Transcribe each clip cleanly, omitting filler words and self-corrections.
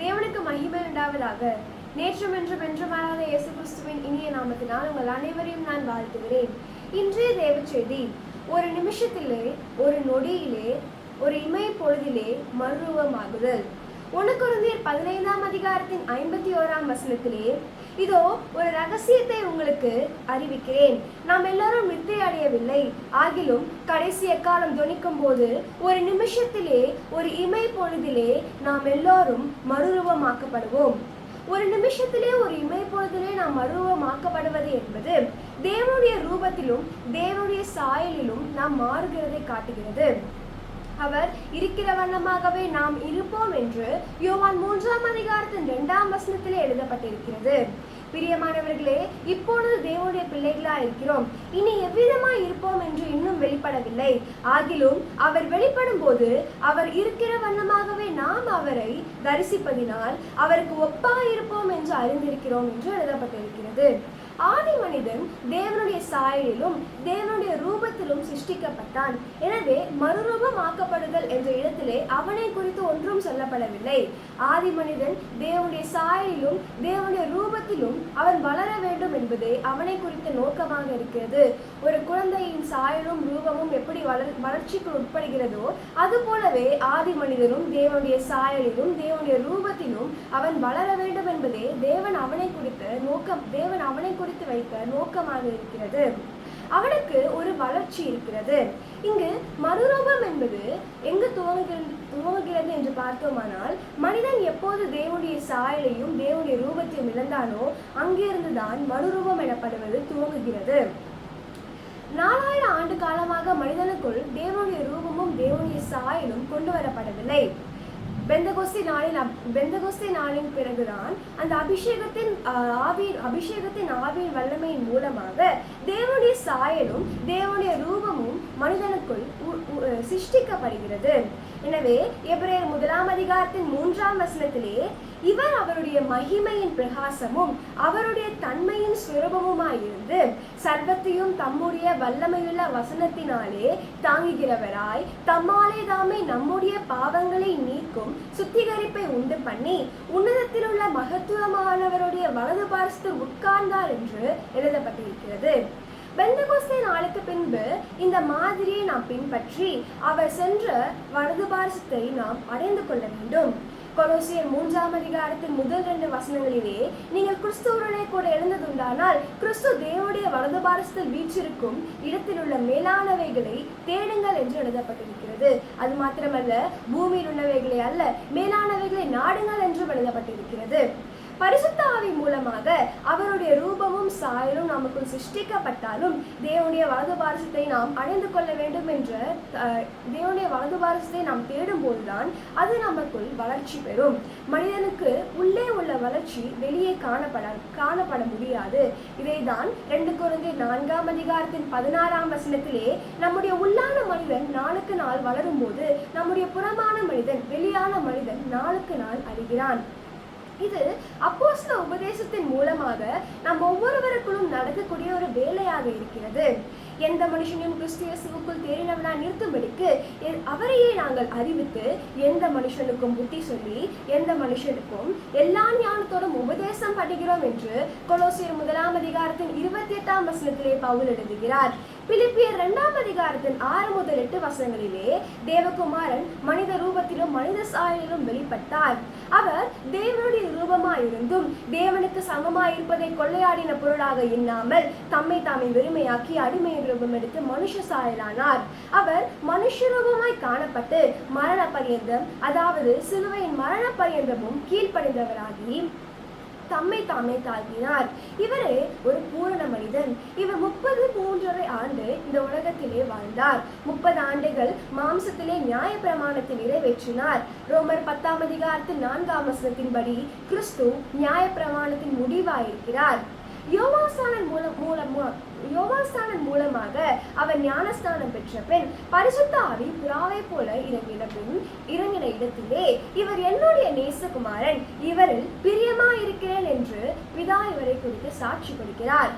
தேவனுக்கு மகிமை உண்டாவதாக. நேற்றும் என்றும் என்றும் மாறாத இயேசு கிறிஸ்துவின் இனிய நாமத்தினால் உங்கள் அனைவரையும் நான் வாழ்த்துகிறேன். இன்றைய தேவ செய்தி, ஒரு நிமிஷத்திலே, ஒரு நொடியிலே, ஒரு இமை பொழுதிலே மறுரூபமாகுதல். 1 கொரிந்தியர் 15ஆம் அதிகாரத்தின் 51ஆம் வசனத்திலே, இதோ ஒரு ரகசியத்தை உங்களுக்கு அறிவிக்கிறேன், நாம் எல்லாரும் நித்திரை அடையவில்லை, ஆகிலும் கடைசி எக்காலம் தொனிக்கும் போது ஒரு நிமிஷத்திலே, ஒரு இமை பொழுதிலே நாம் எல்லோரும் மறுரூபமாக்கப்படுவோம். ஒரு நிமிஷத்திலே, ஒரு இமை பொழுதிலே நாம் மறுரூபமாக்கப்படுவது என்பது தேவனுடைய ரூபத்திலும் தேவனுடைய சாயலிலும் நாம் மாறுகிறதை காட்டுகிறது. அவர் இருக்கிற வண்ணமாகவே நாம் இருப்போம் என்று யோவான் 3ஆம் அதிகாரத்தின் 2ஆம் வசனத்திலே எழுதப்பட்டிருக்கிறது. பிரியமானவர்களே, இப்பொழுது தேவனுடைய பிள்ளைகளா இருக்கிறோம். இனி எவ்விதமாய் இருப்போம் என்று இன்னும் வெளிப்படவில்லை. ஆகிலும் அவர் வெளிப்படும் போது அவர் இருக்கிற வண்ணமாகவே நாம் அவரை தரிசிப்பதினால் அவருக்கு ஒப்பாய் இருப்போம் என்று அறிந்திருக்கிறோம் என்று எழுதப்பட்டிருக்கிறது. ஆதி மனிதன் தேவனுடைய சாயலிலும் தேவனுடைய ரூபத்திலும் சிருஷ்டிக்கப்பட்டான். எனவே மறுரூபமாக்கப்படுதல் என்ற இடத்திலே அவனை குறித்து ஒன்றும் சொல்லப்படவில்லை. ஆதி மனிதன் தேவனுடைய சாயலிலும் தேவனுடைய ரூபத்திலும் அவன் வளர வேண்டும் என்பதே அவனை குறித்த நோக்கமாக இருக்கிறது. ஒரு குழந்தையின் சாயலும் ரூபமும் எப்படி வளர்ச்சிக்கு உட்படுகிறதோ அது போலவே ஆதி மனிதனும் தேவனுடைய சாயலிலும் தேவனுடைய ரூபத்திலும் அவன் வளர வேண்டும் என்பதே தேவன் அவனை குறித்து வைத்த நோக்கமாக இருக்கிறது. அவனுக்கு ஒரு வளர்ச்சி இருக்கிறது. இங்கு மறுரூபம் என்பது எங்கு துவங்குகிறது என்று பார்த்தோமானால், மனிதன் எப்போது தேவனுடைய சாயலையும் தேவனுடைய ரூபத்தையும் இழந்தானோ அங்கிருந்துதான் மறுரூபம் எனப்படுவது துவங்குகிறது. 4000 ஆண்டு காலமாக மனிதனுக்குள் தேவனுடைய ரூபமும் தேவனுடைய சாயலும் கொண்டு வரப்படவில்லை. பெந்தகோஸ்தே நாளின் பிறகுதான் அந்த அபிஷேகத்தின் ஆவியின் வல்லமையின் மூலமாக தேவனுடைய சாயலும் தேவனுடைய ரூபமும் மனிதனுக்குள் சிருஷ்டிக்கப்படுகிறது. எனவே எபிரேயர் 1ஆம் அதிகாரத்தின் 3ஆம் வசனத்திலே, இவர் அவருடைய மகிமையின் பிரகாசமும் அவருடைய தன்மையின் சுரூபமுமாயிருந்து சர்வத்தையும் தம்முடைய வல்லமையுள்ள வசனத்தினாலே தாங்குகிறவராய் தம்மாலே தாமே நம்முடைய பாவங்களை நீக்கும் சுத்திகரிப்பை உண்டு பண்ணி உன்னதத்தில் உள்ள மகத்துவமானவருடைய வலது பார்சத்தில் உட்கார்ந்தார் என்று எழுதப்பட்டிருக்கிறது. பெந்தகோஸ்தே நாளுக்கு பின்பு இந்த மாதிரியை நாம் பின்பற்றி அவர் சென்ற வலது பார்சத்தை நாம் அடைந்து கொள்ள வேண்டும். கொலோசியர் 3ஆம் அதிகாரத்தின் முதல் 2 வசனங்களிலே, நீங்கள் கிறிஸ்துவுடனே கூட எழுந்ததுண்டானால் கிறிஸ்து தேவனுடைய வலது பார்சத்தில் வீற்றிருக்கும் இடத்தில் உள்ள மேலானவைகளை தேடுங்கள் என்று எழுதப்பட்டிருக்கிறது. அது மாத்திரமல்ல, பூமியில் உள்ளவைகளை அல்ல, மேலானவைகளை நாடுங்கள் என்றும் எழுதப்பட்டிருக்கிறது. பரிசுத்த ஆவி மூலமாக அவருடைய ரூபமும் சாயலும் நமக்குள் சிருஷ்டிக்கப்பட்டாலும் தேவனுடைய வலது பார்சத்தை நாம் அடைந்து கொள்ள வேண்டும் என்ற தேவனுடைய வலது பார்சத்தை நாம் தேடும் போதுதான் அது நமக்குள் வளர்ச்சி பெறும். மனிதனுக்கு உள்ளே உள்ள வளர்ச்சி வெளியே காணப்பட முடியாது. இதைதான் 2 கொரிந்தியர் 4ஆம் அதிகாரத்தின் 16ஆம் வசனத்திலே, நம்முடைய உள்ளான மனிதன் நாளுக்கு நாள் வளரும் போது நம்முடைய புறமான மனிதன் வெளியான மனிதன் நாளுக்கு நாள் அறிகிறான். இது அப்போஸ்தல உபதேசத்தின் மூலமாக நம் ஒவ்வொருவருக்குள்ளும் நடக்கக்கூடிய ஒரு வேலையாக இருக்கிறது. எந்த மனுஷனையும் கிறிஸ்து இயேசுவுக்குள் தேறினவனா நிறுத்தும்படிக்கு அவரையே நாங்கள் அறிவித்து எந்த மனுஷனுக்கும் புத்தி சொல்லி எந்த மனுஷனுக்கும் எல்லா ஞானத்தோடும் உபதேசம் பண்ணுகிறோம் என்று கொலோசியர் 1ஆம் அதிகாரத்தின் 28ஆம் வசனத்திலே பவுல் எழுதுகிறார். பிலிப்பியர் 2ஆம் அதிகாரத்தின் 6 முதல் 8 வசனங்களிலே, தேவகுமாரன் மனித ரூபத்திலும் மனித சாயலிலும் வெளிப்பட்டார். அவர் தேவனுடைய ரூபமாயிருந்தும் தேவனுக்கு சமமாயிருப்பதை கொள்ளையாடின பொருளாக எண்ணாமல் தம்மை தாமே வெறுமையாக்கி அடிமையின் ரூபம் எடுத்து மனுஷ சாயலானார். அவர் மனுஷ ரூபமாய் காணப்பட்டு மரண பரியந்தம், அதாவது சிலுவையின் மரண பரியந்தமும் கீழ்ப்படிந்தவராகி தம்மை தாமே தாழ்த்தினார். இவரே ஒரு பூரண மனிதன். இவர் 33 ஆண்டு இந்த உலகத்திலே வாழ்ந்தார். 30 ஆண்டுகள் மாம்சத்திலே நியாய பிரமாணத்தை நிறைவேற்றினார். ரோமர் 10ஆம் அதிகாரத்தின் 4ஆம் வசனத்தின்படி கிறிஸ்து நியாய பிரமாணத்தின் முடிவாயிருக்கிறார். யோவான்ஸ்நானன் மூலமாக அவர் ஞானஸ்நானம் பெற்ற பின் பரிசுத்த ஆவி புறாவை போல இறங்கின இடத்திலே, இவர் என்னுடைய நேசகுமாரன், இவரில் பிரியமாயிருக்கிறேன் என்று பிதா இவரை குறித்து சாட்சி கொடுக்கிறார்.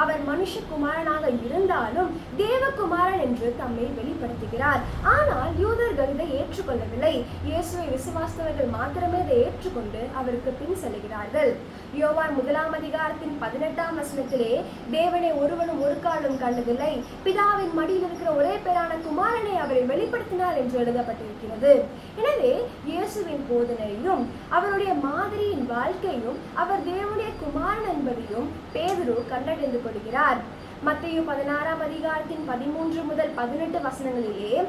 அவர் மனுஷகுமாரனாக இருந்தாலும் தேவகுமாரன் என்று தம்மை வெளிப்படுத்துகிறார். ஆனால் யூதர்கள் இதை ஏற்றுக்கொள்ளவில்லை. இயேசுவை விசுவாசித்தவர்கள் மாத்திரமே இதை ஏற்றுக்கொண்டு அவருக்கு பின் செல்கிறார்கள். யோவான் 1:18 தேவனை ஒருவனும் ஒரு காலம் கண்டதில்லை, பிதாவின் மடியில் இருக்கிற ஒரே பேரான குமாரனை அவரை வெளிப்படுத்தினார் என்று எழுதப்பட்டிருக்கிறது. எனவே இயேசுவின் போதனையும் அவருடைய மாதிரியின் வாழ்க்கையும் அவர் தேவனுடைய குமாரன் என்பதையும் பேதுரு கண்டறிந்து கொள்கிறார். மத்தேயு 16:13-18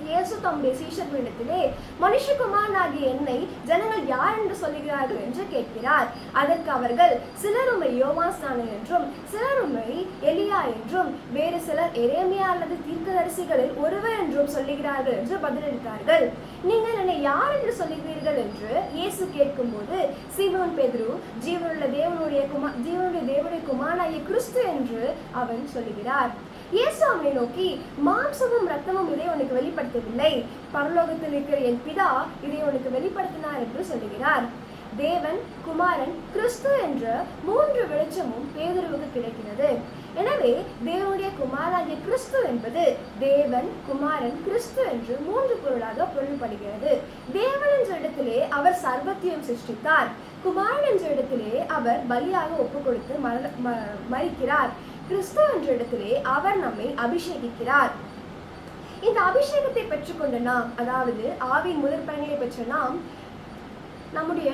இயேசு தம்முடைய சீஷர்களிடத்திலே மனுஷகுமாரனாகிய என்னை ஜனங்கள் யார் என்று சொல்லுகிறார்கள் என்று கேட்கிறார். அதற்கு அவர்கள், சிலர் உம்மை யோவான் ஸ்நானன் என்றும், சிலர் உம்மை எலியா என்றும், வேறு சிலர் எரேமியா அல்லது தீர்க்கதரிசிகளில் ஒருவர் என்றும் சொல்லுகிறார்கள் என்று பதிலளித்தார்கள். நீங்கள் என்னை யார் என்று சொல்லுகிறீர்கள் என்று இயேசு கேட்கும்போது, சீமோன் பேதுரு ஜீவனுள்ள தேவனுடைய குமாரனாகிய கிறிஸ்து என்று அவன் சொல்லுகிறார். இயேசு அவனை நோக்கி, மாம்சமும் இரத்தமும் இதை உனக்கு வெளிப்படுத்தவில்லை, பரலோகத்தில் இருக்கிற என் பிதா இதை உனக்கு வெளிப்படுத்தினார் என்று சொல்லுகிறார். தேவன், குமாரன், கிறிஸ்து என்ற 3 வெளிச்சமும் பேதுருவுக்கு கிடைக்கிறது. எனவே தேவனுடைய குமாரனாகிய கிறிஸ்து என்பது தேவன், குமாரன், கிறிஸ்து என்று 3 பொருளாக பொருள்படுகிறது. தேவன் என்ற இடத்திலே அவர் சர்வத்தையும் சிருஷ்டித்தார். குமாரன் என்ற இடத்திலே அவர் பலியாக ஒப்பு கொடுத்து மரிக்கிறார். கிறிஸ்து என்ற இடத்திலே அவர் நம்மை அபிஷேகிக்கிறார். இந்த அபிஷேகத்தை பெற்றுக்கொண்ட நாம், அதாவது ஆவியின் முதற் பலன்களை பெற்ற நாம், நம்முடைய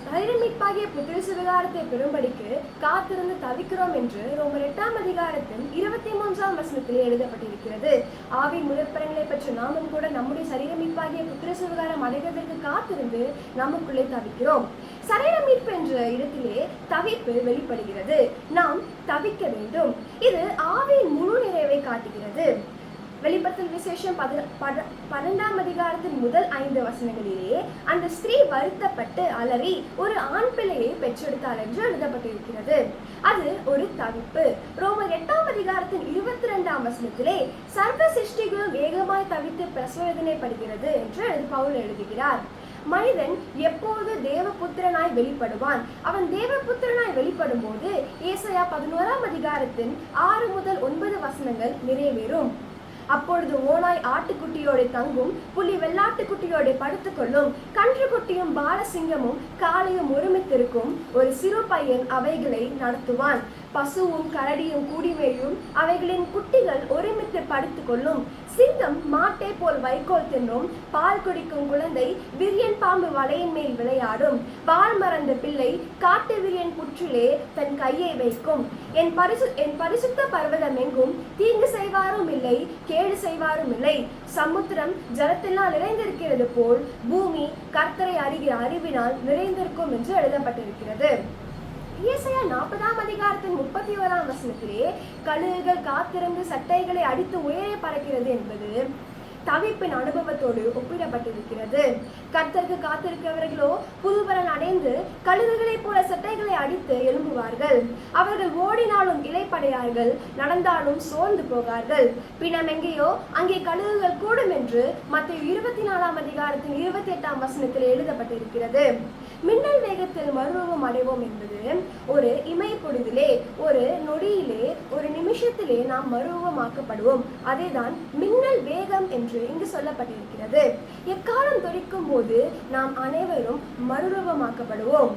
சரீரமீட்பாகிய புத்திர சுவிகாரத்தை பெறும்படிக்கு காத்திருந்து தவிக்கிறோம் என்று ரோமர் 8:23 எழுதப்பட்டிருக்கிறது. ஆவியின் முதற் பலன்களை பெற்ற நாமும் கூட நம்முடைய சரீரமீட்பாகிய புத்திர சுவிகாரம் அடைவதற்கு காத்திருந்து நமக்குள்ளே தவிக்கிறோம். சரீரமீட்பு என்ற இடத்திலே தவிப்பு வெளிப்படுகிறது. நாம் தவிக்க வேண்டும். இது ஆவியின் முழு நிறைவை காட்டுகிறது. வெளிப்படுத்தல் விசேஷம் 12 முதல் 5 அந்த ஸ்திரீ வருத்தப்பட்டு அலறி ஒரு ஆண் பிள்ளையை பெற்றெடுத்தாள் என்று எழுதப்பட்டிருக்கிறது. அது ஒரு தவிப்பு. ரோமர் 8:22 சர்வ சிருஷ்டிகளும் ஏகமாய் தவித்து பிரசவேதனைப்படுகிறது என்று பவுல் எழுதுகிறார். மனிதன் எப்போது தேவபுத்திரனாய் வெளிப்படுவான்? அவன் தேவபுத்திரனாய் வெளிப்படும் போது ஏசாயா 11:6 முதல் 9 நிறைவேறும். அப்பொழுது ஓனாய் ஆட்டுக்குட்டியோடு தங்கும், புலி வெள்ளாட்டுக்குட்டியோடு படுத்துக்கொள்ளும், கன்று குட்டியும் பாலசிங்கமும் காளையும் ஒருமித்திருக்கும், ஒரு சிறு பையன் அவைகளை நடத்துவான். பசுவும் கரடியும் கூடிமேயும் அவைகளின் குட்டிகள் ஒருமித்து படுத்து கொள்ளும். சிங்கம் மாட்டை போல் வைக்கோல் தின்னும், பால் குடிக்கும் குழந்தை விரியன் பாம்பு வலையின் மேல் விளையாடும். பால் மறந்த பிள்ளை காட்டு விரியன் புற்றிலே தன் கையை வைக்கும். என் பரிசுத்த பர்வதம் எங்கும் தீங்கு செய்வாரும் இல்லை, கேடு செய்வாரும் இல்லை. சமுத்திரம் ஜலத்தினால் நிறைந்திருக்கிறது போல் பூமி கர்த்தரை அறிகிற அறிவினால் நிறைந்திருக்கும் என்று எழுதப்பட்டிருக்கிறது. ஏசாயா 40:31 கழுகுகள் காத்திருந்து சட்டைகளை அடித்து உயரே பறக்கிறது என்பது தவிப்பின் அனுபவத்தோடு ஒப்பிடப்பட்டிருக்கிறது. கர்த்தருக்கு காத்திருக்கிறவர்களோ புதுபலன் அடைந்து கழுகுகளைப் போல சட்டைகளை அடித்து எழும்புவார்கள். அவர்கள் ஓடினாலும் இளைப்படையார்கள், நடந்தாலும் சோர்ந்து போகார்கள். பின்னம் எங்கேயோ அங்கே கழுகுகள் கூடும் என்று மத்தேயு 24:28 எழுதப்பட்டிருக்கிறது. மின்னல் வேகத்தில் மறுரூபம் அடைவோம் என்பது ஒரு இமை பொழுதிலே, ஒரு நொடியிலே, ஒரு நிமிஷத்திலே நாம் மறுரூபமாக்கப்படுவோம். அதேதான் மின்னல் வேகம் என்று இங்கு சொல்லப்பட்டிருக்கிறது. எக்காலம் தொடிக்கும் போது நாம் அனைவரும் மறுரூபமாக்கப்படுவோம்.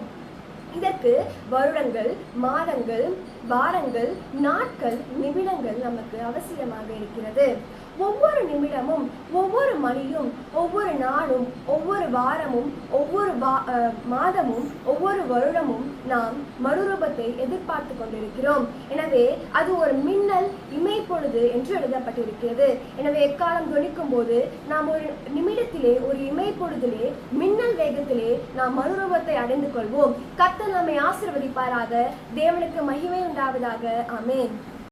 இதற்கு வருடங்கள், மாதங்கள், வாரங்கள், நாட்கள், நிமிடங்கள் நமக்கு அவசியமாக இருக்கிறது. ஒவ்வொரு நிமிடமும், ஒவ்வொரு மணியும், ஒவ்வொரு நாளும், ஒவ்வொரு வாரமும், ஒவ்வொரு மாதமும், ஒவ்வொரு வருடமும் நாம் மறுரூபத்தை எதிர்பார்த்து கொண்டிருக்கிறோம். எனவே அது ஒரு மின்னல் இமை பொழுது என்று எழுதப்பட்டிருக்கிறது. எனவே எக்காலம் தொனிக்கும் போது நாம் ஒரு நிமிடத்திலே, ஒரு இமை பொழுதிலே, மின்னல் வேகத்திலே நாம் மறுரூபத்தை அடைந்து கொள்வோம். கர்த்தர் நம்மை ஆசீர்வதிப்பாராக. தேவனுக்கு மகிமை உண்டாவதாக. ஆமென்.